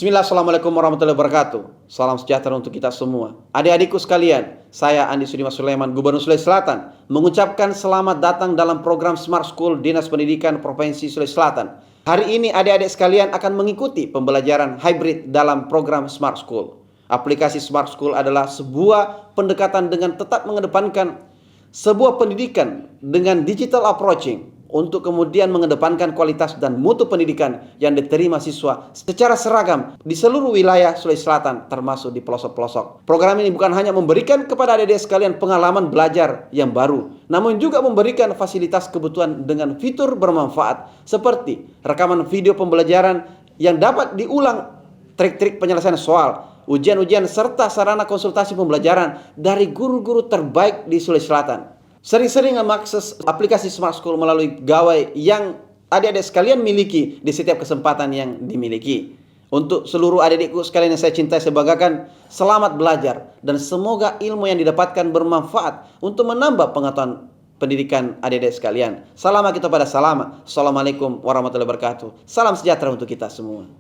Bismillah, Assalamualaikum warahmatullahi wabarakatuh. Salam sejahtera untuk kita semua. Adik-adikku sekalian, saya Andi Sudimas Sulaiman, Gubernur Sulawesi Selatan, mengucapkan selamat datang dalam program Smart School Dinas Pendidikan Provinsi Sulawesi Selatan. Hari ini adik-adik sekalian akan mengikuti pembelajaran hybrid dalam program Smart School. Aplikasi Smart School adalah sebuah pendekatan dengan tetap mengedepankan sebuah pendidikan dengan digital approaching untuk kemudian mengedepankan kualitas dan mutu pendidikan yang diterima siswa secara seragam di seluruh wilayah Sulawesi Selatan termasuk di pelosok-pelosok. Program ini bukan hanya memberikan kepada adik-adik sekalian pengalaman belajar yang baru, namun juga memberikan fasilitas kebutuhan dengan fitur bermanfaat seperti rekaman video pembelajaran yang dapat diulang, trik-trik penyelesaian soal, ujian-ujian serta sarana konsultasi pembelajaran dari guru-guru terbaik di Sulawesi Selatan. Sering-sering mengakses aplikasi Smart School melalui gawai yang adik-adik sekalian miliki di setiap kesempatan yang dimiliki. Untuk seluruh adik-adikku sekalian yang saya cintai, saya banggakan, selamat belajar dan semoga ilmu yang didapatkan bermanfaat untuk menambah pengetahuan pendidikan adik-adik sekalian. Salam kita pada salam. Assalamualaikum warahmatullahi wabarakatuh. Salam sejahtera untuk kita semua.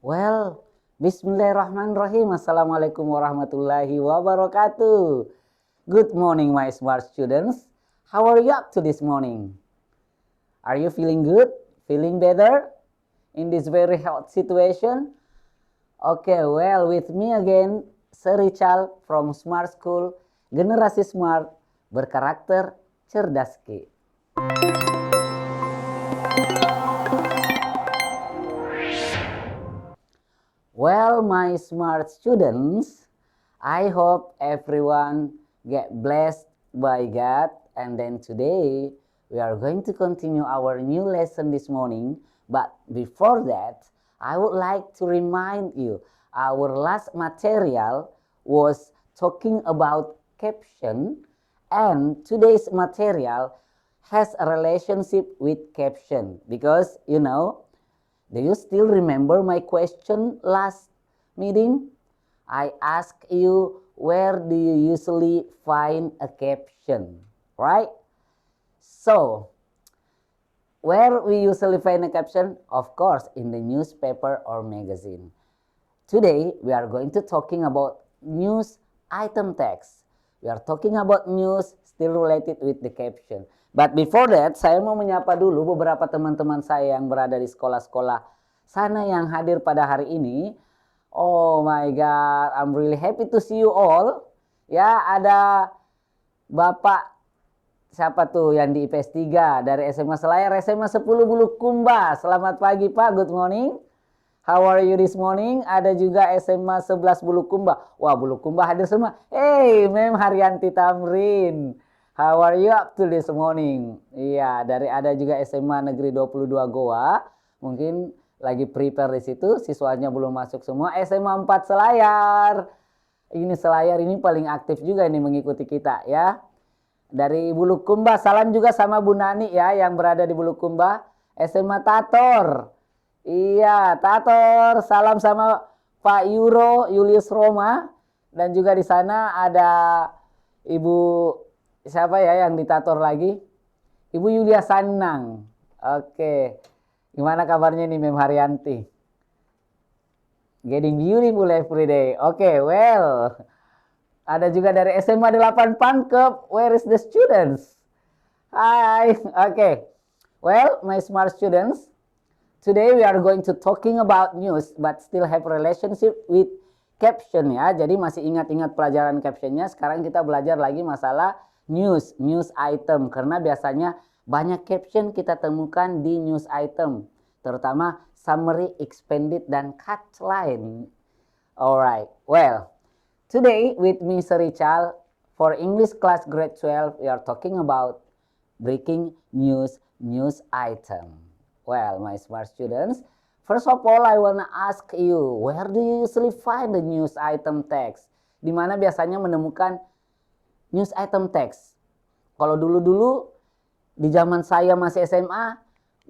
Well, bismillahirrahmanirrahim. Assalamualaikum warahmatullahi wabarakatuh. Good morning, my smart students. How are you up to this morning? Are you feeling good? Feeling better in this very hot situation? Okay, well, with me again, Serichal from Smart School, Generasi Smart, berkarakter cerdas Ki. Well, my smart students, I hope everyone get blessed by God. And then today, we are going to continue our new lesson this morning. But before that, I would like to remind you, our last material was talking about caption. And today's material has a relationship with caption. Because, you know, do you still remember my question last meeting? I asked you, where do you usually find a caption, right? So, where we usually find a caption? Of course, in the newspaper or magazine. Today, we are going to talking about news item text. We are talking about news still related with the caption. But before that, saya mau menyapa dulu beberapa teman-teman saya yang berada di sekolah-sekolah sana yang hadir pada hari ini. Oh my God, I'm really happy to see you all. Ya, ada Bapak, siapa tuh yang di IPS 3 dari SMA Selayar, SMA 10 Bulukumba. Selamat pagi Pak, good morning. How are you this morning? Ada juga SMA 11 Bulukumba. Wah, Bulukumba hadir semua. Hey, Mem Haryanti Tamrin. How are you up to this morning? Iya, ada juga SMA Negeri 22 Goa. Mungkin lagi prepare di situ, siswanya belum masuk semua. SMA 4 Selayar. Ini Selayar ini paling aktif juga ini mengikuti kita ya. Dari Bulukumba, salam juga sama Bu Nani ya yang berada di Bulukumba. SMA Tator. Iya, Tator. Salam sama Pak Yuro, Julius Roma. Dan juga di sana ada Ibu siapa ya yang ditator lagi? Ibu Yulia Sanang. Oke. Gimana kabarnya nih Mem Haryanti? Getting beautiful every day. Oke, well. Ada juga dari SMA 8 Pangkep. Where is the students? Hi. Oke. Well, my smart students. Today we are going to talking about news but still have relationship with caption ya. Jadi masih ingat-ingat pelajaran captionnya. Sekarang kita belajar lagi masalah news item, karena biasanya banyak caption kita temukan di news item, terutama summary, expanded, dan catchline. Alright, well, today with me Serichal for English class grade 12, we are talking about breaking news item. Well, my smart students, first of all, I wanna ask you, where do you usually find the news item text? Di mana biasanya menemukan news item text? Kalau dulu-dulu di zaman saya masih SMA,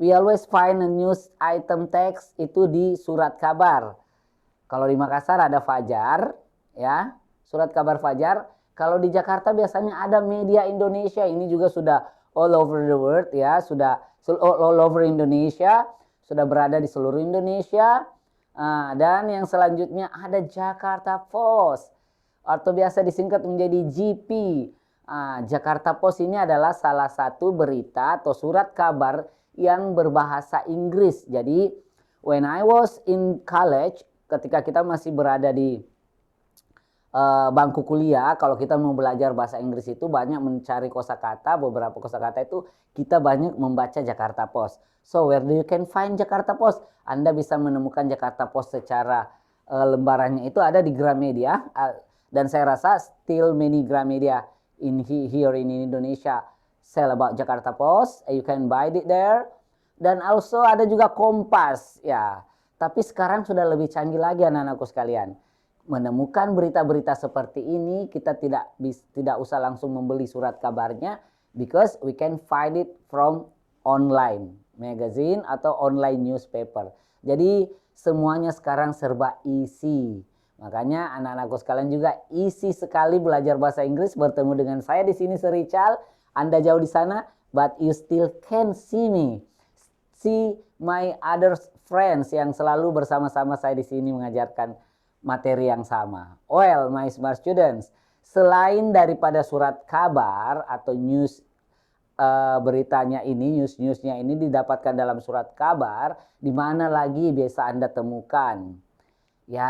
we always find a news item text itu di surat kabar. Kalau di Makassar ada Fajar, ya, surat kabar Fajar. Kalau di Jakarta biasanya ada Media Indonesia, ini juga sudah all over the world ya, sudah all over Indonesia, sudah berada di seluruh Indonesia. Dan yang selanjutnya ada Jakarta Post atau biasa disingkat menjadi GP. Jakarta Post ini adalah salah satu berita atau surat kabar yang berbahasa Inggris. Jadi when I was in college, ketika kita masih berada di bangku kuliah, kalau kita mau belajar bahasa Inggris itu banyak mencari kosakata, beberapa kosakata itu kita banyak membaca Jakarta Post. So where do you can find Jakarta Post? Anda bisa menemukan Jakarta Post secara lembarannya itu ada di Gramedia, dan saya rasa still many Gramedia here in Indonesia sell about Jakarta Post. You can buy it there. Dan also ada juga Kompas ya. Tapi sekarang sudah lebih canggih lagi anak-anakku sekalian. Menemukan berita-berita seperti ini, kita tidak usah langsung membeli surat kabarnya, because we can find it from online magazine atau online newspaper. Jadi semuanya sekarang serba easy. Makanya anak-anakku sekalian juga easy sekali belajar bahasa Inggris, bertemu dengan saya di sini Serical. Anda jauh di sana, but you still can see me. See my other friends yang selalu bersama-sama saya di sini mengajarkan materi yang sama. Well, my smart students, selain daripada surat kabar atau news beritanya ini, newsnya ini didapatkan dalam surat kabar, di mana lagi biasa Anda temukan? Ya,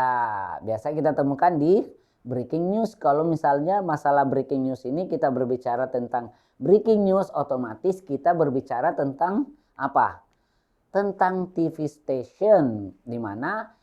biasa kita temukan di breaking news. Kalau misalnya masalah breaking news ini kita berbicara tentang breaking news, otomatis kita berbicara tentang apa? Tentang TV station, di mana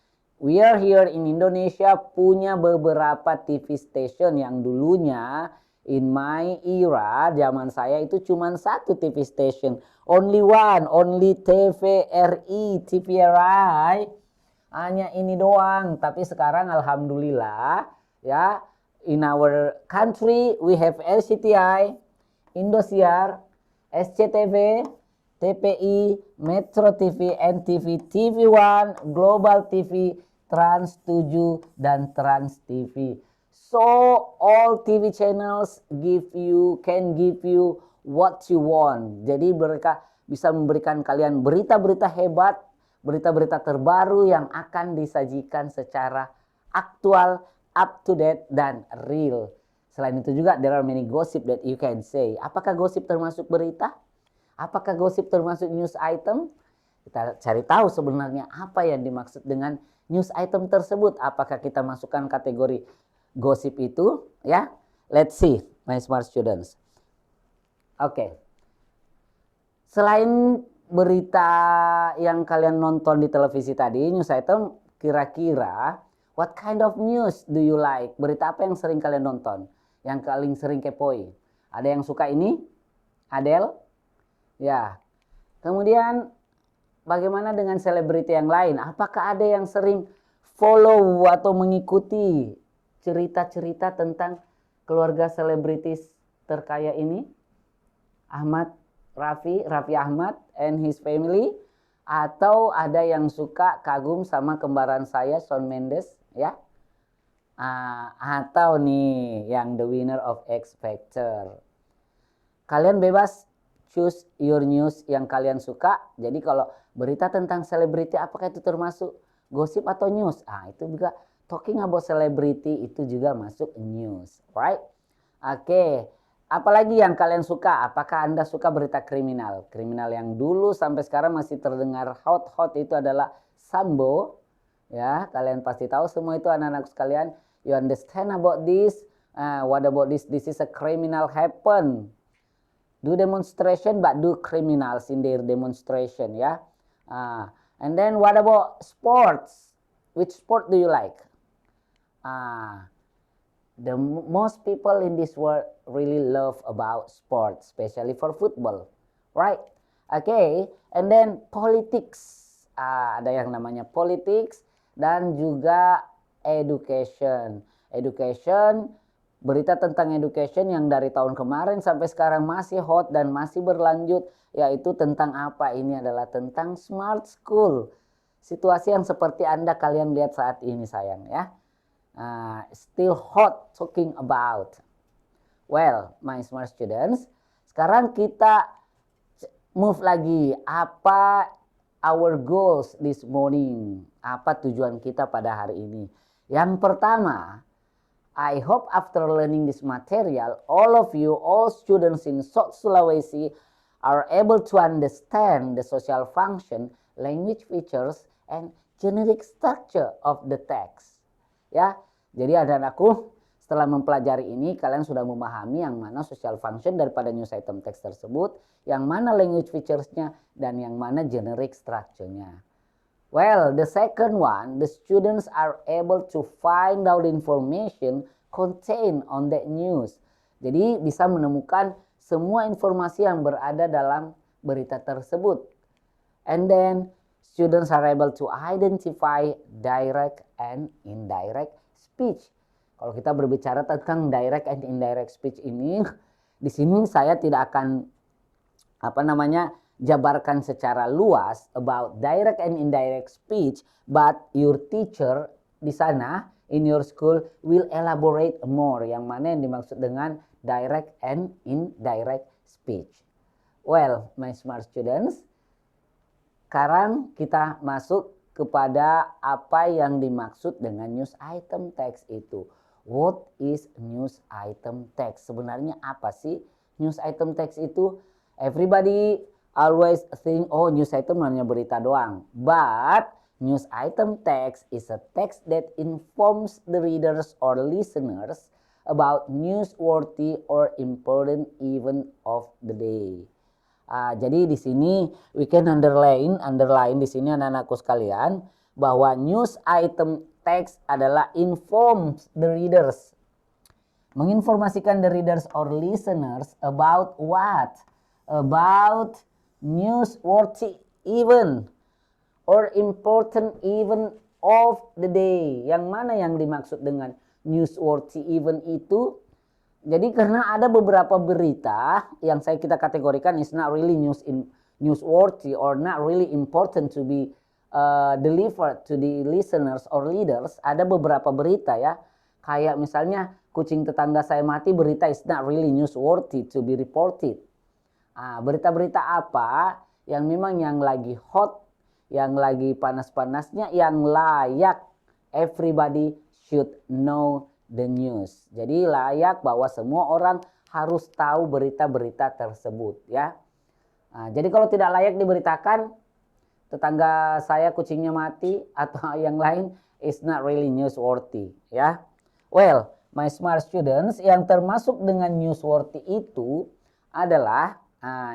we are here in Indonesia punya beberapa TV station yang dulunya in my era, zaman saya itu cuma satu TV station. Only one, only TVRI, TVRI. Hanya ini doang. Tapi sekarang alhamdulillah ya, in our country we have RCTI, Indosiar, SCTV, TPI, Metro TV, NTV, TV One, Global TV, Trans 7, dan Trans TV. So all TV channels can give you what you want. Jadi mereka bisa memberikan kalian berita-berita hebat, berita-berita terbaru yang akan disajikan secara aktual, up to date, dan real. Selain itu juga there are many gossip that you can say. Apakah gosip termasuk berita? Apakah gosip termasuk news item? Kita cari tahu sebenarnya apa yang dimaksud dengan news item tersebut. Apakah kita masukkan kategori gosip itu? Ya, let's see, my smart students. Oke. Selain berita yang kalian nonton di televisi tadi, news item, kira-kira what kind of news do you like? Berita apa yang sering kalian nonton? Yang paling sering kepoin? Ada yang suka ini? Adele? Ya. Kemudian bagaimana dengan selebriti yang lain? Apakah ada yang sering follow atau mengikuti cerita-cerita tentang keluarga selebritis terkaya ini? Raffi Ahmad and his family? Atau ada yang suka kagum sama kembaran saya, Shawn Mendes, ya? Atau nih yang the winner of X Factor. Kalian bebas choose your news yang kalian suka. Jadi kalau berita tentang selebriti, apakah itu termasuk gosip atau news? Itu juga talking about celebrity, itu juga masuk news, right? Oke. Apalagi yang kalian suka? Apakah Anda suka berita kriminal? Kriminal yang dulu sampai sekarang masih terdengar hot itu adalah Sambo. Ya, kalian pasti tahu semua itu anak-anak sekalian. You understand about this? What about this? This is a criminal happen. Do demonstration but do criminals in their demonstration, ya. And then what about sports? Which sport do you like? The most people in this world really love about sports, especially for football, right? Okay, and then politics. Ada yang namanya politics dan juga education. Berita tentang education yang dari tahun kemarin sampai sekarang masih hot dan masih berlanjut, yaitu tentang apa? Ini adalah tentang smart school. Situasi yang seperti kalian lihat saat ini sayang ya. Still hot talking about. Well, my smart students, sekarang kita move lagi. Apa our goals this morning? Apa tujuan kita pada hari ini? Yang pertama, I hope after learning this material, all of you, all students in South Sulawesi are able to understand the social function, language features, and generic structure of the text. Ya, jadi anak-anakku, setelah mempelajari ini, kalian sudah memahami yang mana social function daripada news item text tersebut, yang mana language features-nya, dan yang mana generic structure-nya. Well, the second one, the students are able to find out information contained on that news. Jadi bisa menemukan semua informasi yang berada dalam berita tersebut. And then students are able to identify direct and indirect speech. Kalau kita berbicara tentang direct and indirect speech ini, di sini saya tidak akan jabarkan secara luas about direct and indirect speech, but your teacher di sana in your school will elaborate more yang mana yang dimaksud dengan direct and indirect speech. Well, my smart students, sekarang kita masuk kepada apa yang dimaksud dengan news item text itu. What is news item text? Sebenarnya apa sih news item text itu? Everybody always think, oh news item hanya berita doang. But news item text is a text that informs the readers or listeners about newsworthy or important event of the day. Jadi di sini we can underline di sini anak-anakku sekalian bahwa news item text adalah informs the readers, menginformasikan the readers or listeners about what? About newsworthy event or important event of the day. Yang mana yang dimaksud dengan newsworthy event itu? Jadi karena ada beberapa berita yang kita kategorikan is not really newsworthy or not really important to be delivered to the listeners or readers. Ada beberapa berita ya, kayak misalnya kucing tetangga saya mati, berita is not really newsworthy to be reported. Berita-berita apa yang memang yang lagi hot, yang lagi panas-panasnya, yang layak everybody should know the news. Jadi layak bahwa semua orang harus tahu berita-berita tersebut ya. Jadi kalau tidak layak diberitakan, tetangga saya kucingnya mati atau yang lain, is not really newsworthy ya. Well, my smart students, yang termasuk dengan newsworthy itu adalah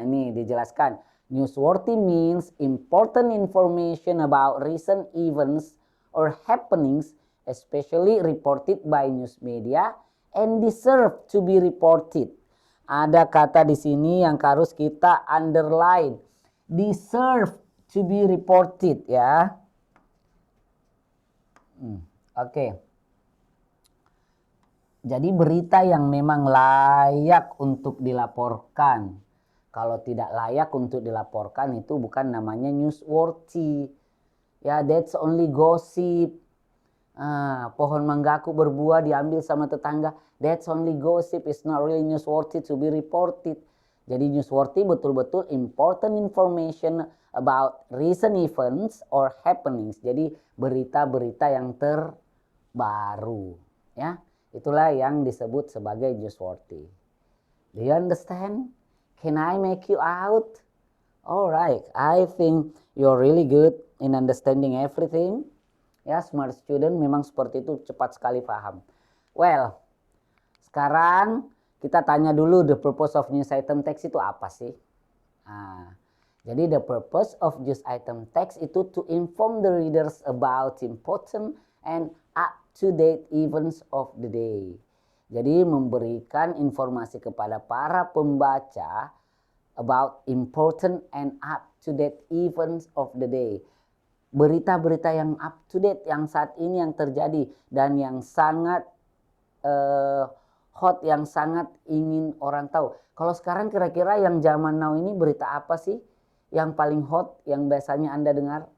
ini dijelaskan. Newsworthy means important information about recent events or happenings especially reported by news media and deserve to be reported. Ada kata di sini yang harus kita underline. Deserve to be reported ya. Oke. Jadi berita yang memang layak untuk dilaporkan. Kalau tidak layak untuk dilaporkan itu bukan namanya newsworthy. Ya, that's only gossip. Pohon manggaku berbuah diambil sama tetangga. That's only gossip. It's not really newsworthy to be reported. Jadi newsworthy betul-betul important information about recent events or happenings. Jadi berita-berita yang terbaru. Ya, itulah yang disebut sebagai newsworthy. Do you understand? Can I make you out? Alright, I think you're really good in understanding everything. Ya, smart student memang seperti itu, cepat sekali paham. Well, sekarang kita tanya dulu the purpose of news item text itu apa sih? Jadi the purpose of news item text itu to inform the readers about important and up-to-date events of the day. Jadi memberikan informasi kepada para pembaca about important and up-to-date events of the day. Berita-berita yang up to date yang saat ini yang terjadi dan yang sangat hot, yang sangat ingin orang tahu. Kalau sekarang kira-kira yang zaman now ini berita apa sih yang paling hot yang biasanya Anda dengar?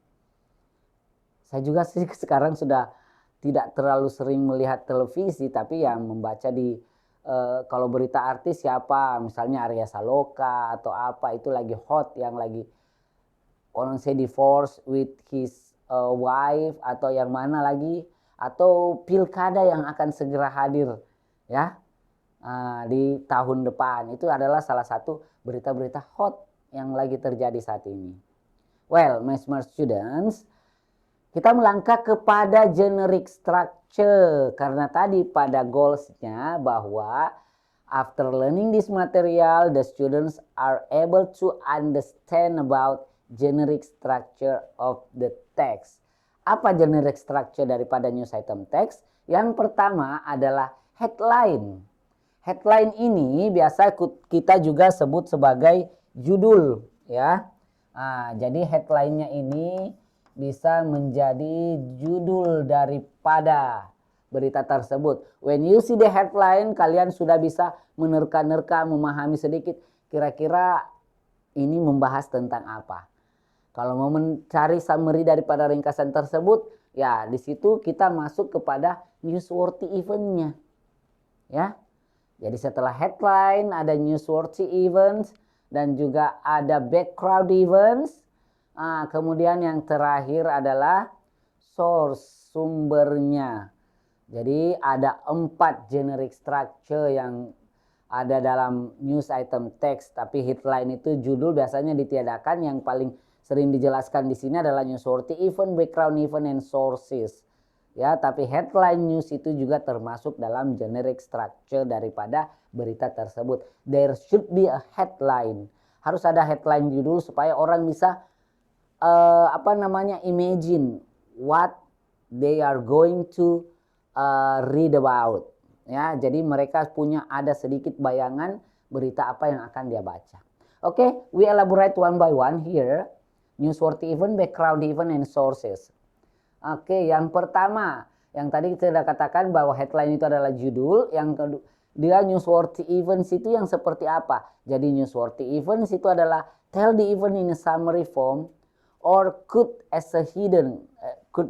Saya juga sih sekarang sudah tidak terlalu sering melihat televisi, tapi yang membaca di kalau berita artis siapa, misalnya Arya Saloka atau apa, itu lagi hot, yang lagi orang say divorce with his wife, atau yang mana lagi, atau pilkada yang akan segera hadir ya di tahun depan. Itu adalah salah satu berita-berita hot yang lagi terjadi saat ini. Well, my smart students, kita melangkah kepada generic structure karena tadi pada goalsnya bahwa after learning this material, the students are able to understand about generic structure of the text. Apa generic structure daripada news item text? Yang pertama adalah headline. Headline ini biasa kita juga sebut sebagai judul ya. Jadi headline-nya ini bisa menjadi judul daripada berita tersebut. When you see the headline, kalian sudah bisa menerka-nerka, memahami sedikit kira-kira ini membahas tentang apa. Kalau mau mencari summary daripada ringkasan tersebut, ya di situ kita masuk kepada newsworthy event-nya. Ya. Jadi setelah headline ada newsworthy events dan juga ada background events. Kemudian yang terakhir adalah source, sumbernya. Jadi ada 4 generic structure yang ada dalam news item text, tapi headline itu judul biasanya ditiadakan. Yang paling sering dijelaskan di sini adalah newsworthy event, background event, and sources. Ya, tapi headline news itu juga termasuk dalam generic structure daripada berita tersebut. There should be a headline. Harus ada headline judul supaya orang bisa imagine what they are going to read about. Ya, jadi mereka punya ada sedikit bayangan berita apa yang akan dia baca. Okay, we elaborate one by one here. Newsworthy event, background event, and sources. Oke, yang pertama, yang tadi kita sudah katakan bahwa headline itu adalah judul. Yang kedua, dia newsworthy events itu yang seperti apa? Jadi newsworthy events itu adalah tell the event in a summary form or could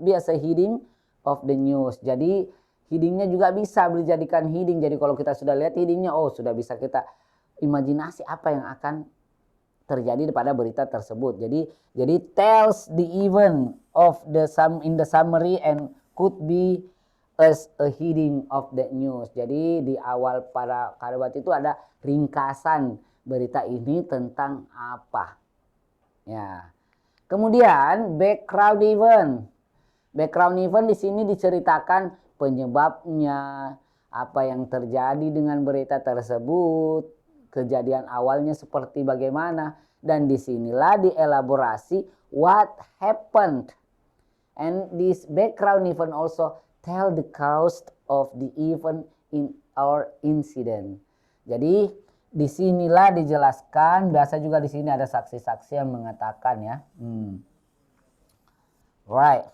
be as a heading of the news. Jadi headingnya juga bisa dijadikan heading. Jadi kalau kita sudah lihat headingnya, sudah bisa kita imajinasi apa yang akan terjadi pada berita tersebut. Jadi tells the event of in the summary and could be as a heading of the news. Jadi di awal pada kalimat itu ada ringkasan berita ini tentang apa. Ya. Kemudian background event. Background event di sini diceritakan penyebabnya, apa yang terjadi dengan berita tersebut, kejadian awalnya seperti bagaimana, dan disinilah dielaborasi what happened. And this background event also tell the cause of the event in our incident. Jadi disinilah dijelaskan, biasa juga di sini ada saksi-saksi yang mengatakan ya. Right.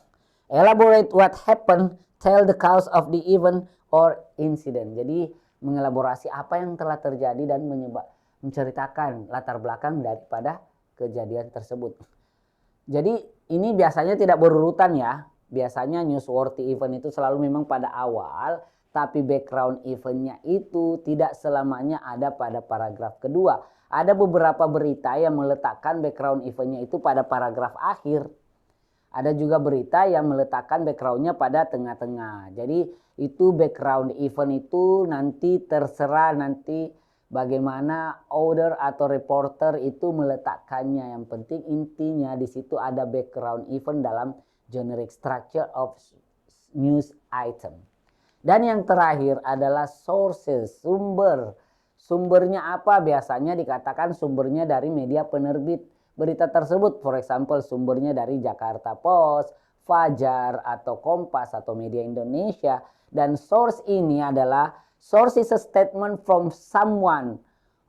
Elaborate what happened, tell the cause of the event or incident. Jadi mengelaborasi apa yang telah terjadi dan menceritakan latar belakang daripada kejadian tersebut. Jadi ini biasanya tidak berurutan ya. Biasanya newsworthy event itu selalu memang pada awal, tapi background eventnya itu tidak selamanya ada pada paragraf kedua. Ada beberapa berita yang meletakkan background eventnya itu pada paragraf akhir. Ada juga berita yang meletakkan backgroundnya pada tengah-tengah. Jadi itu background event itu nanti terserah nanti bagaimana author atau reporter itu meletakkannya. Yang penting intinya di situ ada background event dalam generic structure of news item. Dan yang terakhir adalah sources, sumber. Sumbernya apa? Biasanya dikatakan sumbernya dari media penerbit berita tersebut. For example, sumbernya dari Jakarta Post, Fajar, atau Kompas, atau Media Indonesia. Dan source ini adalah, source is a statement from someone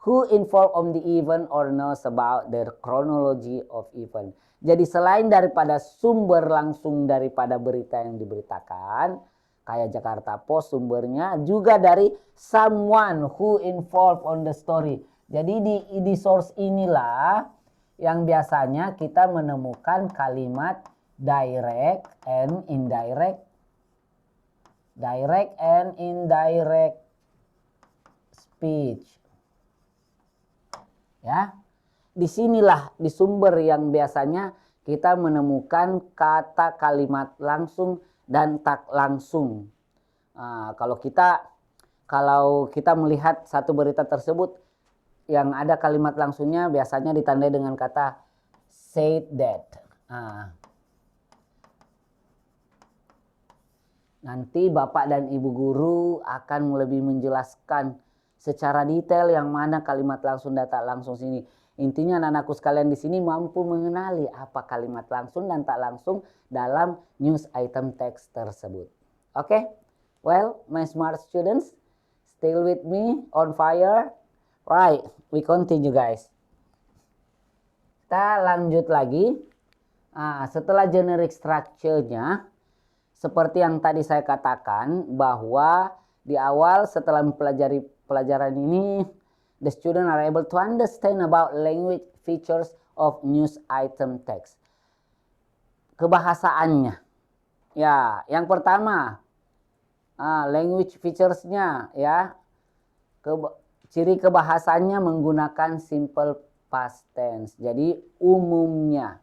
who involved on the event or knows about the chronology of event. Jadi selain daripada sumber langsung daripada berita yang diberitakan, kayak Jakarta Post sumbernya, juga dari someone who involved on the story. Jadi di source inilah yang biasanya kita menemukan kalimat direct and indirect. Direct and indirect speech. Ya, disinilah di sumber yang biasanya kita menemukan kata kalimat langsung dan tak langsung. Kalau kita melihat satu berita tersebut yang ada kalimat langsungnya biasanya ditandai dengan kata said that. Nanti Bapak dan Ibu guru akan lebih menjelaskan secara detail yang mana kalimat langsung dan tak langsung sini. Intinya anak-anakku sekalian di sini mampu mengenali apa kalimat langsung dan tak langsung dalam news item text tersebut. Oke? Well, my smart students, still with me on fire? Right, we continue guys. Kita lanjut lagi. Setelah generic structure-nya, seperti yang tadi saya katakan bahwa di awal setelah mempelajari pelajaran ini, the student are able to understand about language features of news item text. Kebahasaannya. Ya, yang pertama, language features-nya ya. Ciri kebahasannya menggunakan simple past tense. Jadi umumnya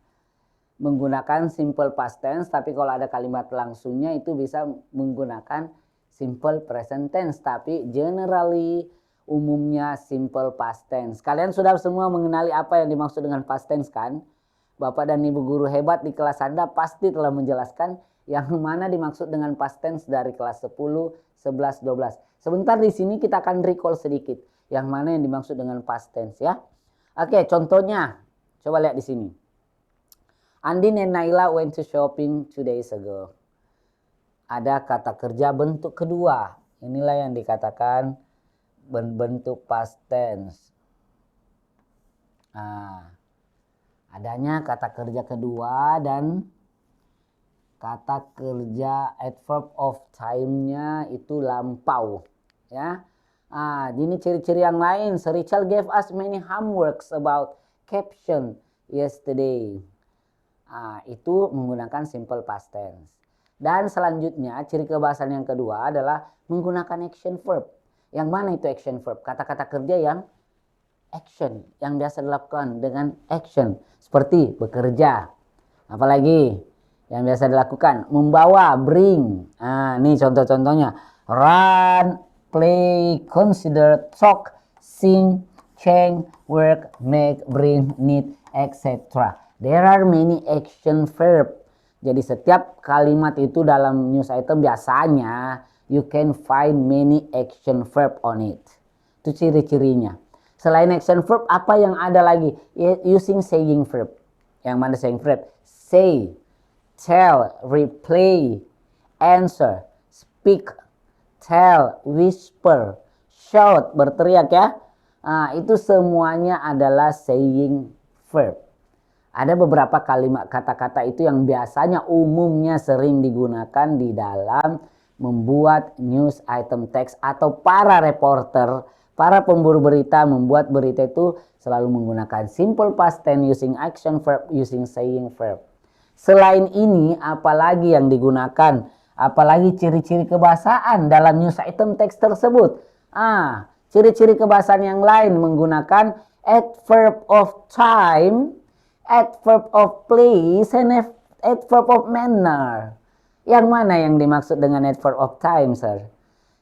menggunakan simple past tense, tapi kalau ada kalimat langsungnya itu bisa menggunakan simple present tense, tapi generally umumnya simple past tense. Kalian sudah semua mengenali apa yang dimaksud dengan past tense kan? Bapak dan Ibu guru hebat di kelas Anda pasti telah menjelaskan yang mana dimaksud dengan past tense dari kelas 10, 11, 12. Sebentar di sini kita akan recall sedikit yang mana yang dimaksud dengan past tense ya. Oke, contohnya coba lihat di sini. Andin and Naila went to shopping 2 days ago. Ada kata kerja bentuk kedua. Inilah yang dikatakan bentuk past tense. Adanya kata kerja kedua dan kata kerja adverb of time-nya itu lampau. Ya. Ini ciri-ciri yang lain. Sir Richard gave us many homeworks about caption yesterday. Itu menggunakan simple past tense. Dan selanjutnya ciri kebahasan yang kedua adalah menggunakan action verb. Yang mana itu action verb? Kata-kata kerja yang action, yang biasa dilakukan dengan action. Seperti bekerja. Apalagi yang biasa dilakukan? Membawa, bring. Ini contoh-contohnya. Run, play, consider, talk, sing, change, work, make, bring, need, etc. There are many action verb. Jadi setiap kalimat itu dalam news item biasanya you can find many action verb on it. Itu ciri-cirinya. Selain action verb, apa yang ada lagi? Using saying verb. Yang mana saying verb? Say, tell, replay, answer, speak, tell, whisper, shout, berteriak ya. Itu semuanya adalah saying verb. Ada beberapa kalimat kata-kata itu yang biasanya umumnya sering digunakan di dalam membuat news item text atau para reporter, para pemburu berita membuat berita itu selalu menggunakan simple past tense using action verb, using saying verb. Selain ini, apalagi yang digunakan? Apalagi ciri-ciri kebahasaan dalam news item text tersebut? Ciri-ciri kebahasaan yang lain menggunakan adverb of time, adverb of place, and adverb of manner. Yang mana yang dimaksud dengan adverb of time, sir?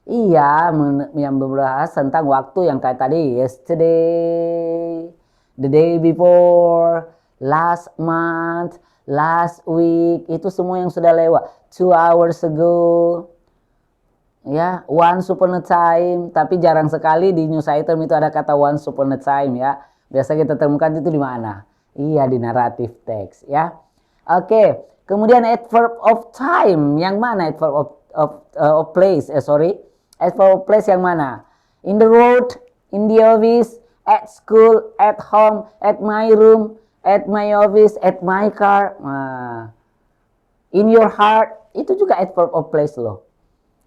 Iya, yang membahas tentang waktu yang kayak tadi. Yesterday, the day before, last month, last week. Itu semua yang sudah lewat. 2 hours ago. Ya, once upon a time. Tapi jarang sekali di news item itu ada kata once upon a time ya. Biasa kita temukan itu di mana? Iya, di narrative text ya. Oke, kemudian adverb of time. Yang mana adverb of place? Adverb of place yang mana? In the road, in the office, at school, at home, at my room, at my office, at my car. In your heart, itu juga adverb of place loh.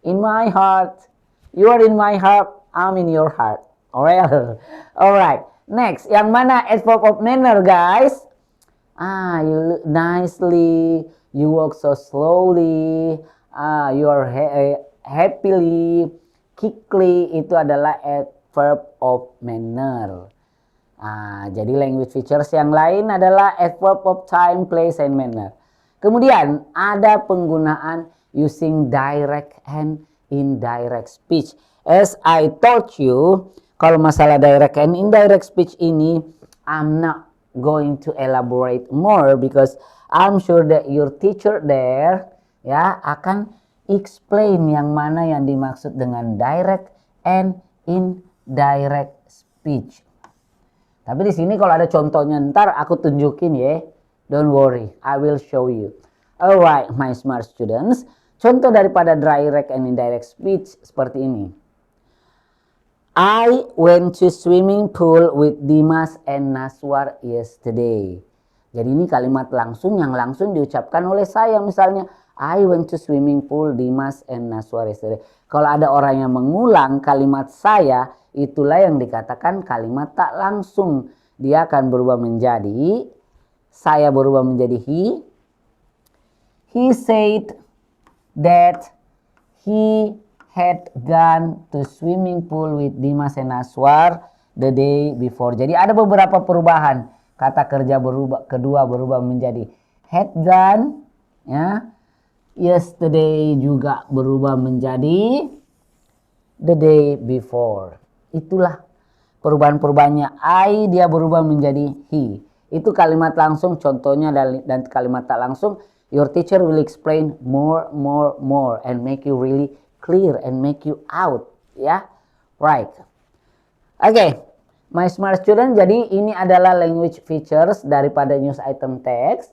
In my heart, you are in my heart, I'm in your heart. Alright. Next, yang mana adverb of manner, guys? You look nicely, you walk so slowly, you are happily, quickly, itu adalah adverb of manner. Jadi language features yang lain adalah adverb of time, place, and manner. Kemudian ada penggunaan using direct and indirect speech. As I told you, kalau masalah direct and indirect speech ini, I'm not going to elaborate more because I'm sure that your teacher there ya akan explain yang mana yang dimaksud dengan direct and indirect speech. Tapi di sini kalau ada contohnya ntar aku tunjukin ya. Don't worry, I will show you. Alright, my smart students. Contoh daripada direct and indirect speech seperti ini. I went to swimming pool with Dimas and Naswar yesterday. Jadi ini kalimat langsung yang langsung diucapkan oleh saya. Misalnya, I went to swimming pool Dimas and Naswar yesterday. Kalau ada orang yang mengulang kalimat saya, itulah yang dikatakan kalimat tak langsung. Dia akan berubah menjadi, saya berubah menjadi he. He said that he had gone to swimming pool with Dimas and Naswar the day before. Jadi ada beberapa perubahan. Kata kerja kedua berubah menjadi had gone, ya. Yesterday juga berubah menjadi the day before. Itulah perubahan-perubahannya. I dia berubah menjadi he. Itu kalimat langsung, contohnya dan kalimat tak langsung. Your teacher will explain more and make you really clear and make you out, ya. Right. Okay, my smart student, jadi ini adalah language features daripada news item text.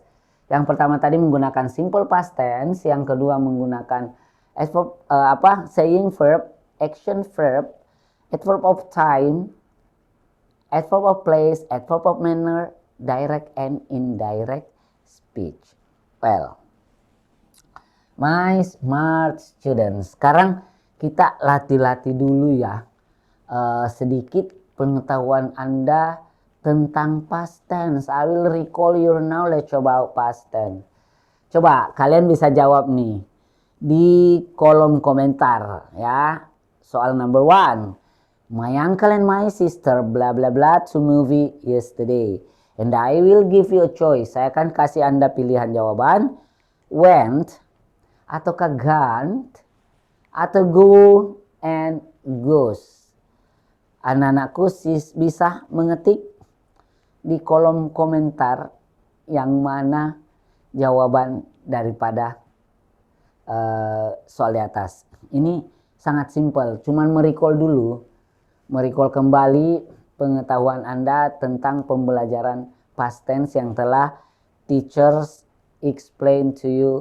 Yang pertama tadi menggunakan simple past tense, yang kedua menggunakan adverb, saying verb, action verb, adverb of time, adverb of place, adverb of manner, direct and indirect speech. Well, my smart students, sekarang kita latih-latih dulu ya sedikit pengetahuan Anda tentang past tense. I will recall your knowledge about past tense. Coba kalian bisa jawab nih di kolom komentar ya. Soal number 1. My uncle and my sister blah blah blah to movie yesterday. And I will give you a choice. Saya akan kasih Anda pilihan jawaban. Went, ataukah gone, atau go and goes. Anak-anakku bisa mengetik di kolom komentar yang mana jawaban daripada soal di atas. Ini sangat simpel, cuman merecall dulu. Merecall kembali pengetahuan Anda tentang pembelajaran past tense yang telah teachers explain to you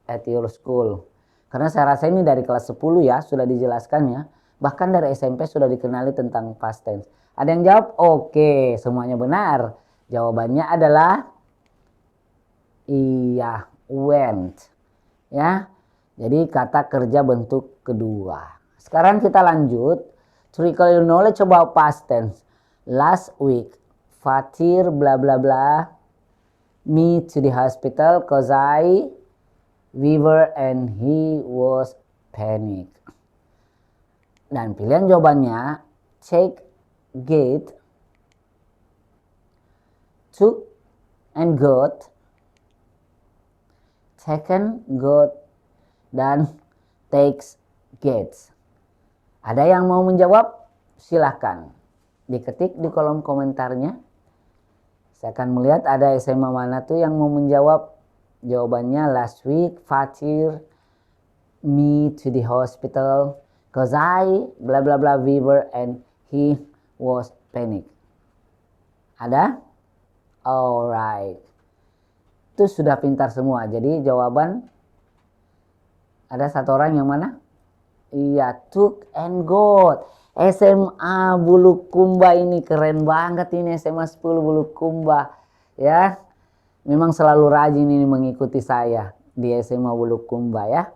at your school. Karena saya rasa ini dari kelas 10 ya, sudah dijelaskan ya. Bahkan dari SMP sudah dikenali tentang past tense. Ada yang jawab, oke, semuanya benar. Jawabannya adalah iya, went. Ya, jadi kata kerja bentuk kedua. Sekarang kita lanjut. To recall your knowledge about past tense. Last week, Fatir blah blah blah me to the hospital cause I fever and he was panic. Dan pilihan jawabannya take, get, took and got, taken, got, dan takes, gets. Ada yang mau menjawab? Silahkan diketik di kolom komentarnya. Saya akan melihat ada SMA mana tuh yang mau menjawab. Jawabannya last week Fatir me to the hospital cause I blah blah blah fever and he was panic. Ada? Alright. Itu sudah pintar semua. Jadi jawaban ada satu orang yang mana? Iya, took and got. SMA Bulukumba ini keren banget ini, SMA 10 Bulukumba ya. Memang selalu rajin ini mengikuti saya di SMA Bulukumba ya.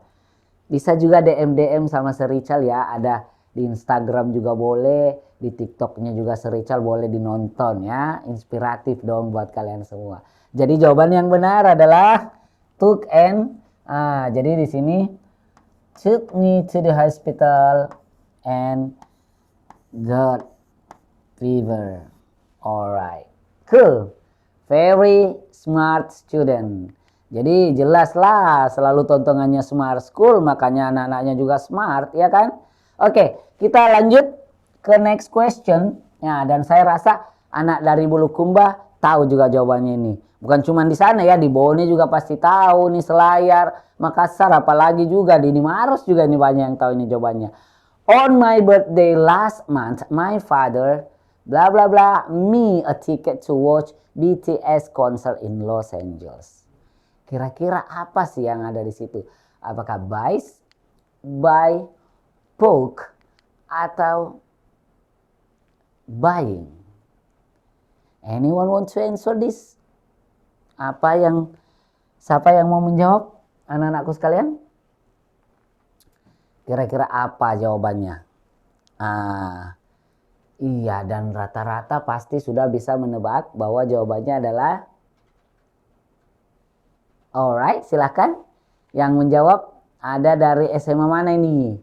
Bisa juga DM sama Serical ya, ada di Instagram juga boleh, di TikToknya juga Serical boleh dinonton ya. Inspiratif dong buat kalian semua. Jadi jawaban yang benar adalah took and jadi di sini took me to the hospital and got fever. Alright, cool. Very smart student. Jadi jelaslah selalu tontonannya Smart School, makanya anak-anaknya juga smart, ya kan? Oke, kita lanjut ke next question. Ya, dan saya rasa anak dari Bulukumba tahu juga jawabannya ini. Bukan cuma di sana ya, di Bone juga pasti tahu nih, Selayar, Makassar, apalagi juga di Maros juga nih banyak yang tahu ini jawabannya. On my birthday last month, my father blah blah blah me a ticket to watch BTS concert in Los Angeles. Kira-kira apa sih yang ada di situ? Apakah buy, book, atau buying? Anyone want to answer this? Siapa yang mau menjawab? Anak-anakku sekalian? Kira-kira apa jawabannya? Iya, dan rata-rata pasti sudah bisa menebak bahwa jawabannya adalah alright, silahkan. Yang menjawab ada dari SMA mana ini?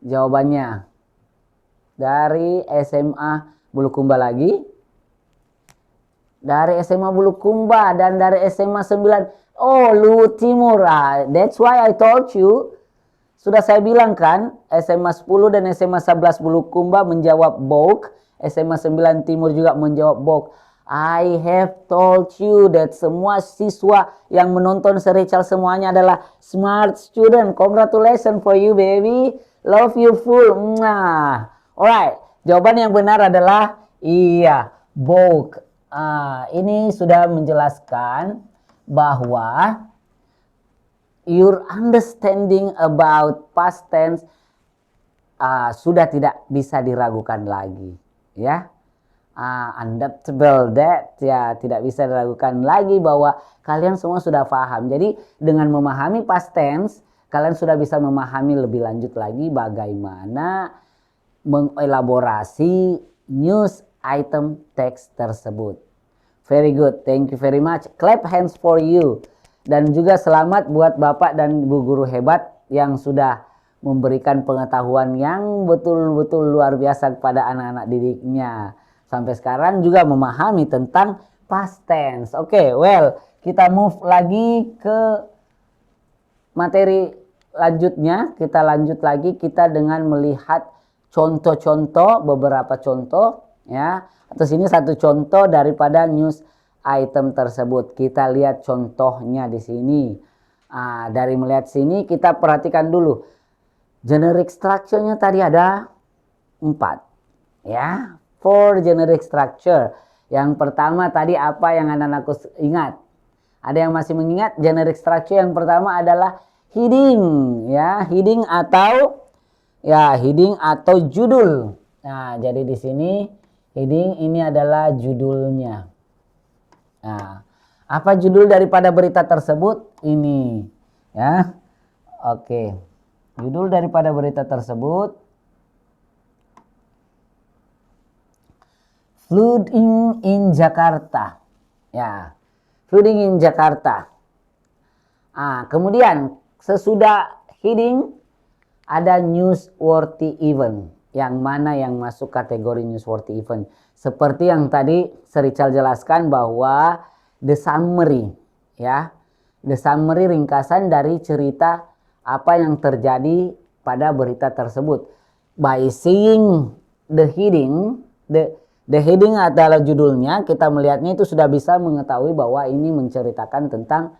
Jawabannya dari SMA Bulukumba lagi. Dari SMA Bulukumba dan dari SMA 9. Oh, Luhut Timur. That's why I told you. Sudah saya bilang kan, SMA 10 dan SMA 11 Bulukumba menjawab BOK. SMA 9 Timur juga menjawab BOK. I have told you that semua siswa yang menonton serial semuanya adalah smart student. Congratulations for you, baby. Love you full. Alright, jawaban yang benar adalah iya, book. Ini sudah menjelaskan bahwa your understanding about past tense sudah tidak bisa diragukan lagi, ya. Undoubtable that, ya, tidak bisa diragukan lagi bahwa kalian semua sudah paham. Jadi dengan memahami past tense, kalian sudah bisa memahami lebih lanjut lagi bagaimana mengelaborasi news item teks tersebut. Very good, thank you very much. Clap hands for you. Dan juga selamat buat Bapak dan Ibu guru hebat yang sudah memberikan pengetahuan yang betul-betul luar biasa kepada anak-anak didiknya. Sampai sekarang juga memahami tentang past tense. Oke, well, kita move lagi ke materi lanjutnya. Kita lanjut lagi kita dengan melihat contoh-contoh, beberapa contoh, ya. Atas ini satu contoh daripada news item tersebut. Kita lihat contohnya di sini. Dari melihat sini kita perhatikan dulu. Generic structure-nya tadi ada 4, ya. 4 generic structure. Yang pertama tadi apa yang anak-anakku ingat? Ada yang masih mengingat? Generic structure yang pertama adalah heading, ya, heading atau judul. Nah, jadi di sini heading ini adalah judulnya. Nah, apa judul daripada berita tersebut? Ini, ya. Oke. Judul daripada berita tersebut Flooding in Jakarta. Ya, flooding in Jakarta. Kemudian sesudah heading ada newsworthy event. Yang mana yang masuk kategori newsworthy event. Seperti yang tadi Serical jelaskan bahwa the summary, ya. The summary ringkasan dari cerita apa yang terjadi pada berita tersebut. By seeing the heading, the heading adalah judulnya, kita melihatnya itu sudah bisa mengetahui bahwa ini menceritakan tentang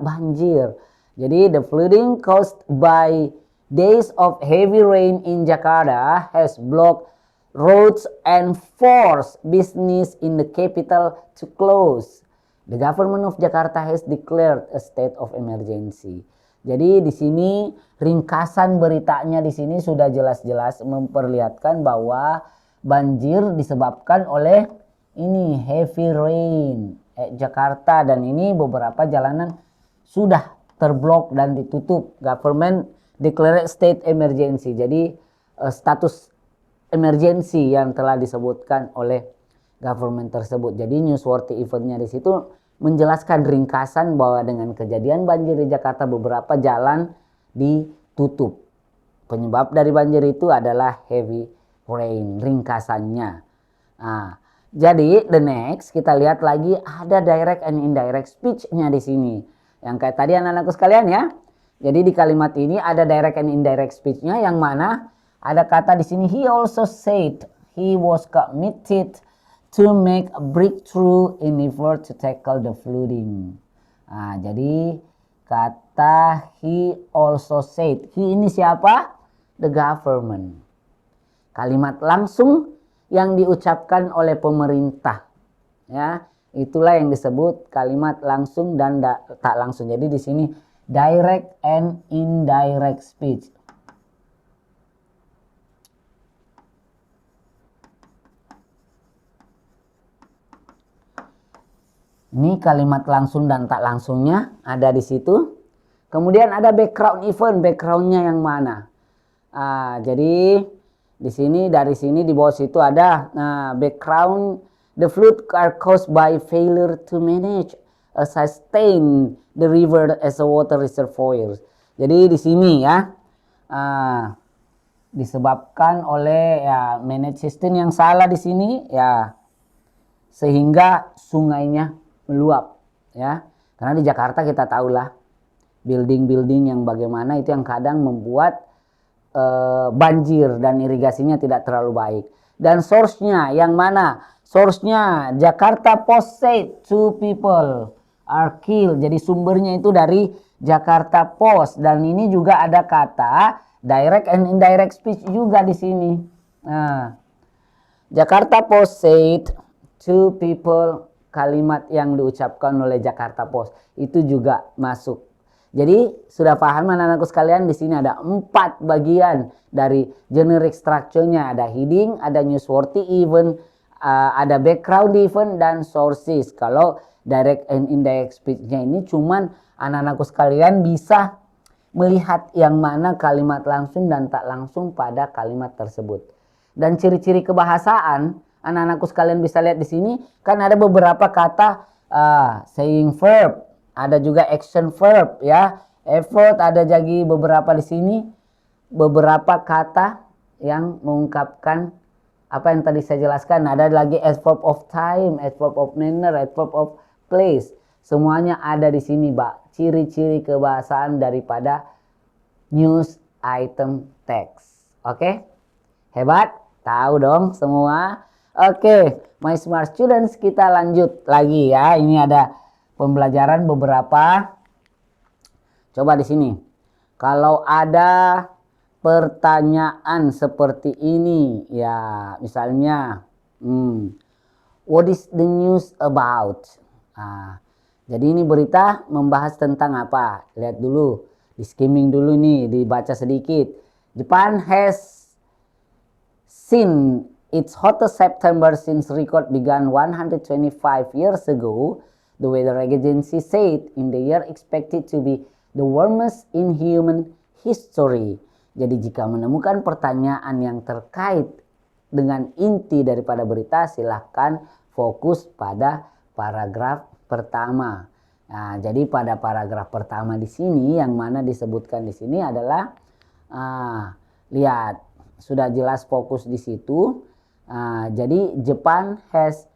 banjir. Jadi the flooding caused by days of heavy rain in Jakarta has blocked roads and forced business in the capital to close. The government of Jakarta has declared a state of emergency. Jadi di sini ringkasan beritanya di sini sudah jelas-jelas memperlihatkan bahwa banjir disebabkan oleh ini heavy rain Jakarta, dan ini beberapa jalanan sudah terblok dan ditutup. Government declared state emergency. Jadi status emergency yang telah disebutkan oleh government tersebut. Jadi newsworthy eventnya di situ menjelaskan ringkasan bahwa dengan kejadian banjir di Jakarta beberapa jalan ditutup. Penyebab dari banjir itu adalah heavy rain, ringkasannya. Nah, jadi the next kita lihat lagi ada direct and indirect speech-nya di sini. Yang kayak tadi anak-anakku sekalian ya. Jadi di kalimat ini ada direct and indirect speech-nya yang mana ada kata di sini he also said he was committed to make a breakthrough in effort to tackle the flooding. Nah, jadi kata he also said. He ini siapa? The government. Kalimat langsung yang diucapkan oleh pemerintah. Ya, itulah yang disebut kalimat langsung dan tak langsung. Jadi di sini direct and indirect speech. Ini kalimat langsung dan tak langsungnya ada di situ. Kemudian ada background event, backgroundnya yang mana? Jadi di sini dari sini di bawah situ ada background the flood are caused by failure to manage sustain the river as a water reservoir. Jadi di sini ya disebabkan oleh ya manage system yang salah di sini ya sehingga sungainya meluap ya. Karena di Jakarta kita tahulah building-building yang bagaimana itu yang kadang membuat banjir dan irigasinya tidak terlalu baik. Dan source-nya yang mana? Source-nya Jakarta Post said 2 people are killed. Jadi sumbernya itu dari Jakarta Post dan ini juga ada kata direct and indirect speech juga di sini. Nah, Jakarta Post said 2 people, kalimat yang diucapkan oleh Jakarta Post itu juga masuk. Jadi sudah paham anak-anakku sekalian, di sini ada 4 bagian dari generic structure-nya. Ada heading, ada newsworthy event, ada background event, dan sources. Kalau direct and indirect speech-nya ini cuman anak-anakku sekalian bisa melihat yang mana kalimat langsung dan tak langsung pada kalimat tersebut. Dan ciri-ciri kebahasaan, anak-anakku sekalian bisa lihat di sini, kan ada beberapa kata saying verb, ada juga action verb ya, effort, ada jadi beberapa di sini beberapa kata yang mengungkapkan apa yang tadi saya jelaskan. Ada lagi adverb of time, adverb of manner, adverb of place. Semuanya ada di sini, Pak. Ciri-ciri kebahasaan daripada news item text. Oke? Hebat? Tahu dong semua? Oke, my smart students, kita lanjut lagi ya. Ini ada pembelajaran beberapa. Coba di sini. Kalau ada pertanyaan seperti ini, ya misalnya, what is the news about? Jadi ini berita membahas tentang apa? Lihat dulu, di skimming dulu nih, dibaca sedikit. Japan has seen its hottest September since record began 125 years ago. The weather agency said in the year expected to be the warmest in human history. Jadi jika menemukan pertanyaan yang terkait dengan inti daripada berita, silahkan fokus pada paragraf pertama. Nah, jadi pada paragraf pertama di sini yang mana disebutkan di sini adalah lihat sudah jelas fokus di situ. Jadi Japan has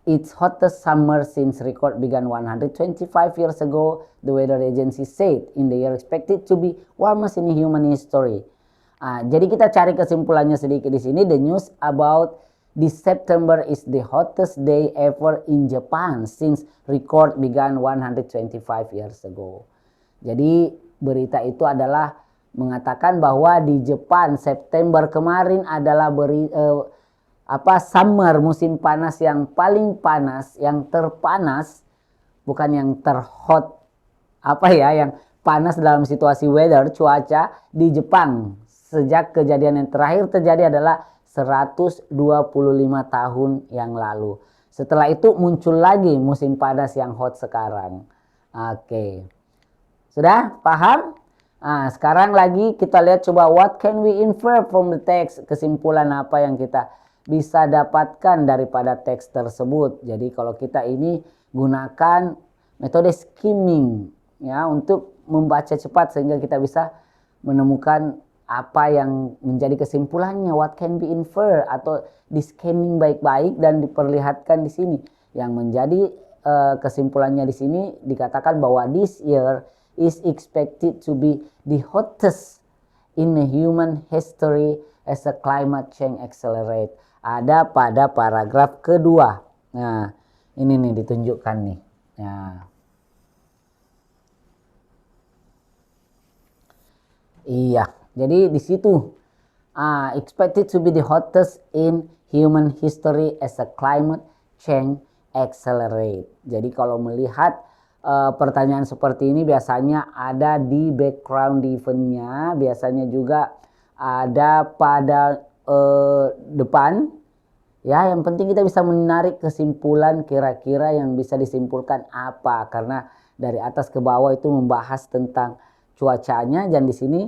its hottest summer since record began 125 years ago. The weather agency said in the year expected to be warmest in human history. Jadi kita cari kesimpulannya sedikit di sini. The news about this September is the hottest day ever in Japan since record began 125 years ago. Jadi berita itu adalah mengatakan bahwa di Jepang September kemarin adalah summer, musim panas yang paling panas, yang terpanas, bukan yang terhot, yang panas dalam situasi weather, cuaca di Jepang sejak kejadian yang terakhir terjadi adalah 125 tahun yang lalu. Setelah itu muncul lagi musim panas yang hot sekarang. Oke. Sudah paham? Sekarang lagi kita lihat coba what can we infer from the text, kesimpulan apa yang kita bisa dapatkan daripada teks tersebut. Jadi kalau kita ini gunakan metode skimming ya untuk membaca cepat sehingga kita bisa menemukan apa yang menjadi kesimpulannya, what can be inferred, atau di scanning baik-baik dan diperlihatkan di sini. Yang menjadi kesimpulannya di sini dikatakan bahwa this year is expected to be the hottest in the human history as a climate change accelerate. Ada pada paragraf kedua. Nah, ini nih ditunjukkan nih. Nah. Iya, jadi di situ expected to be the hottest in human history as a climate change accelerate. Jadi kalau melihat pertanyaan seperti ini biasanya ada di background eventnya, biasanya juga ada pada depan. Ya, yang penting kita bisa menarik kesimpulan kira-kira yang bisa disimpulkan apa, karena dari atas ke bawah itu membahas tentang cuacanya, dan di sini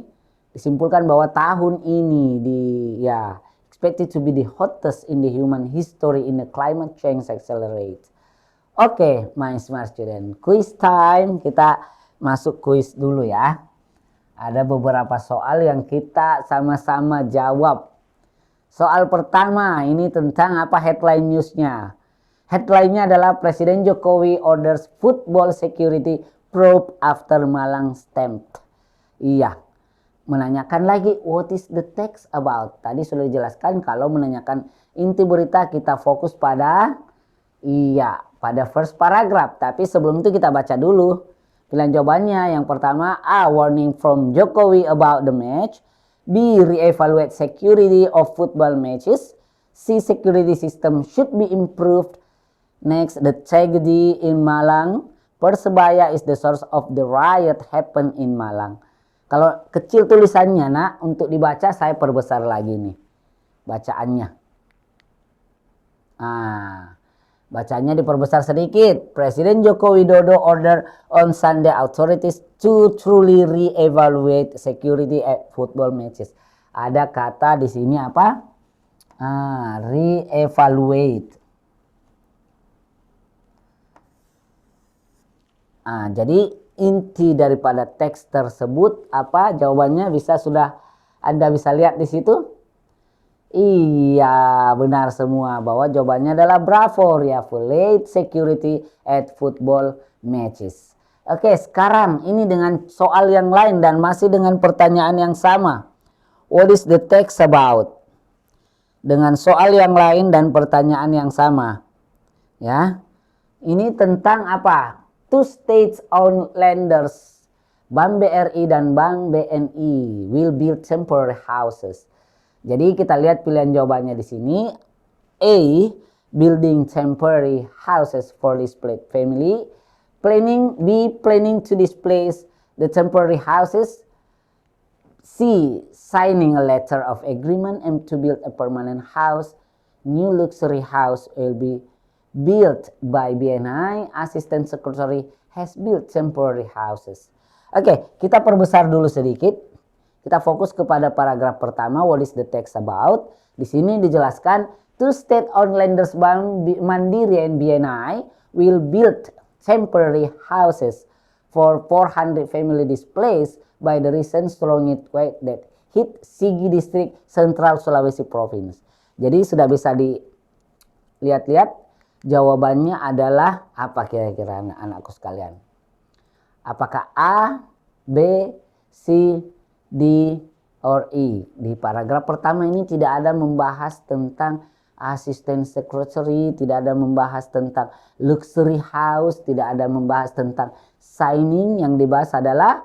disimpulkan bahwa tahun ini expected to be the hottest in the human history in the climate change accelerate. Oke, my smart student, quiz time. Kita masuk quiz dulu ya. Ada beberapa soal yang kita sama-sama jawab. Soal pertama ini tentang apa headline newsnya. Headline-nya adalah Presiden Jokowi orders football security probe after Malang stamped. Iya, menanyakan lagi what is the text about. Tadi sudah dijelaskan kalau menanyakan inti berita kita fokus pada pada first paragraph. Tapi sebelum itu kita baca dulu pilihan jawabannya. Yang pertama, A. Warning from Jokowi about the match. B. Re-evaluate security of football matches. C. Security system should be improved. Next, the tragedy in Malang. Persebaya is the source of the riot happen in Malang. Kalau kecil tulisannya nak, untuk dibaca saya perbesar lagi nih bacaannya. Bacanya diperbesar sedikit. Presiden Joko Widodo order on Sunday authorities to truly re-evaluate security at football matches. Ada kata di sini apa? Re-evaluate. Jadi inti daripada teks tersebut apa jawabannya sudah Anda bisa lihat di situ? Iya, benar semua bahwa jawabannya adalah bravo, re-evaluate security at football matches. Oke, sekarang ini dengan soal yang lain dan masih dengan pertanyaan yang sama. What is the text about? Dengan soal yang lain dan pertanyaan yang sama. Ya. Ini tentang apa? Two state-owned lenders, Bank BRI dan Bank BNI will build temporary houses. Jadi kita lihat pilihan jawabannya di sini. A. Building temporary houses for displaced family. B. Planning to displace the temporary houses. C. Signing a letter of agreement and to build a permanent house. New luxury house will be built by BNI. Assistant Secretary has built temporary houses. Oke, kita perbesar dulu sedikit. Kita fokus kepada paragraf pertama. What is the text about? Di sini dijelaskan two state-owned lenders Bank Mandiri and BNI will build temporary houses for 400 family displaced by the recent strong earthquake that hit Sigi District, Central Sulawesi Province. Jadi sudah bisa dilihat-lihat. Jawabannya adalah apa kira-kira anak-anakku sekalian? Apakah A, B, C, D, or E? Di paragraf pertama ini tidak ada membahas tentang assistant secretary, tidak ada membahas tentang luxury house, tidak ada membahas tentang signing. Yang dibahas adalah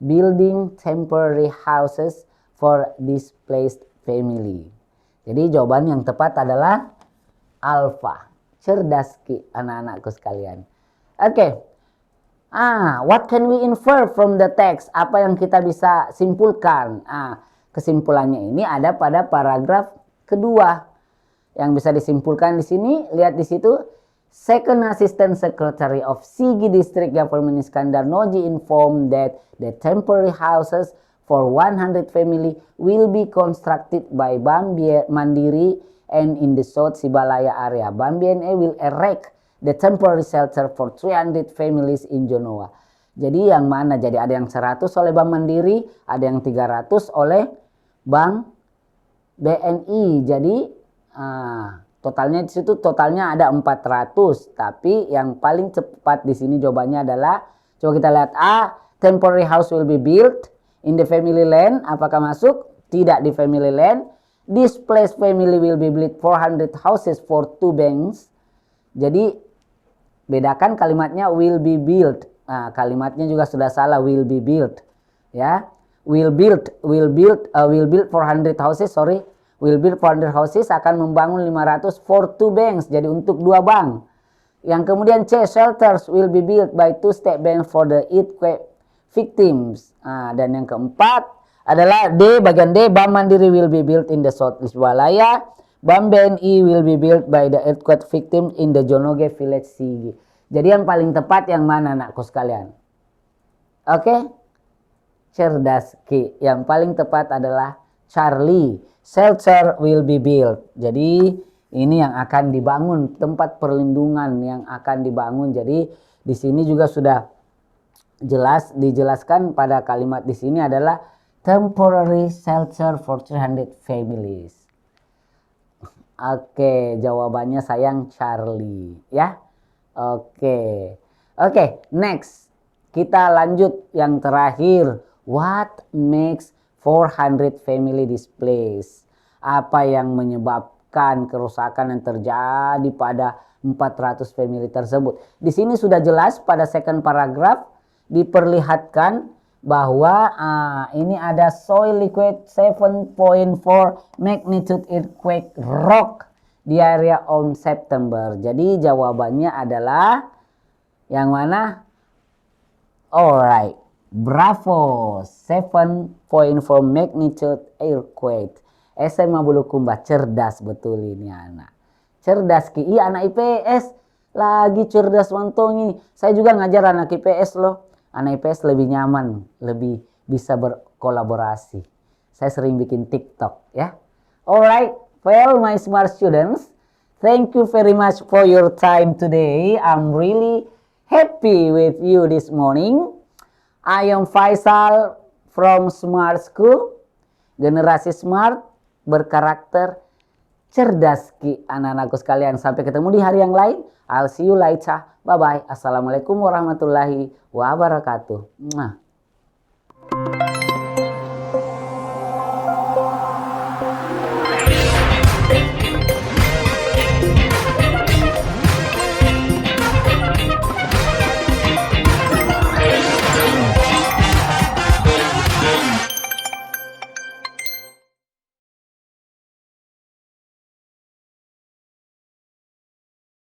building temporary houses for displaced family. Jadi jawaban yang tepat adalah Alfa. Cerdas anak-anakku sekalian. Oke. What can we infer from the text? Apa yang kita bisa simpulkan? Kesimpulannya ini ada pada paragraf kedua. Yang bisa disimpulkan di sini, lihat di situ. Second Assistant Secretary of Sigi District Government Iskandar Noji informed that the temporary houses for 100 family will be constructed by Bank Mandiri and in the South Sibalaya area. Bank BNI will erect the temporary shelter for 300 families in Genoa. Jadi yang mana? Jadi ada yang 100 oleh Bank Mandiri, ada yang 300 oleh Bank BNI. Jadi totalnya di situ totalnya ada 400. Tapi yang paling cepat di sini jawabannya adalah, coba kita lihat A, temporary house will be built in the family land. Apakah masuk? Tidak di family land. Displaced family will be built 400 houses for 2 banks. Jadi bedakan kalimatnya will be built. Nah, kalimatnya juga sudah salah, will be built. Ya, will build 400 houses, sorry. Will build 400 houses akan membangun 500 for 2 banks. Jadi untuk 2 bank. Yang kemudian C, shelters will be built by 2 state banks for the earthquake victims. Dan yang keempat adalah D, bagian D, Bank Mandiri will be built in the Southeast Walaya. Bank BNI will be built by the earthquake victims in the Jonoge Village Sigi. Jadi yang paling tepat yang mana, anakku sekalian? Oke? Cerdas Ki. Yang paling tepat adalah Charlie. Shelter will be built. Jadi ini yang akan dibangun, tempat perlindungan yang akan dibangun. Jadi di sini juga sudah dijelaskan pada kalimat di sini adalah temporary shelter for 300 families. Oke, jawabannya sayang Charlie ya. Oke, next. Kita lanjut yang terakhir. What makes 400 family displaced? Apa yang menyebabkan kerusakan yang terjadi pada 400 family tersebut? Di sini sudah jelas pada second paragraph diperlihatkan bahwa ini ada soil liquid 7.4 magnitude earthquake rock di area on September. Jadi jawabannya adalah yang mana? Alright, bravo, 7.4 magnitude earthquake. SMA Bulukumba, cerdas betul ini anak. Cerdas Ki, iya anak IPS lagi cerdas mantongi. Saya juga ngajar anak IPS loh. Anak IPS lebih nyaman, lebih bisa berkolaborasi. Saya sering bikin TikTok ya. Alright, well my smart students, thank you very much for your time today. I'm really happy with you this morning. I am Faisal from Smart School. Generasi smart, berkarakter, cerdas Ki anak-anakku sekalian. Sampai ketemu di hari yang lain. I'll see you later. Bye-bye. Assalamualaikum warahmatullahi wabarakatuh. Mwah.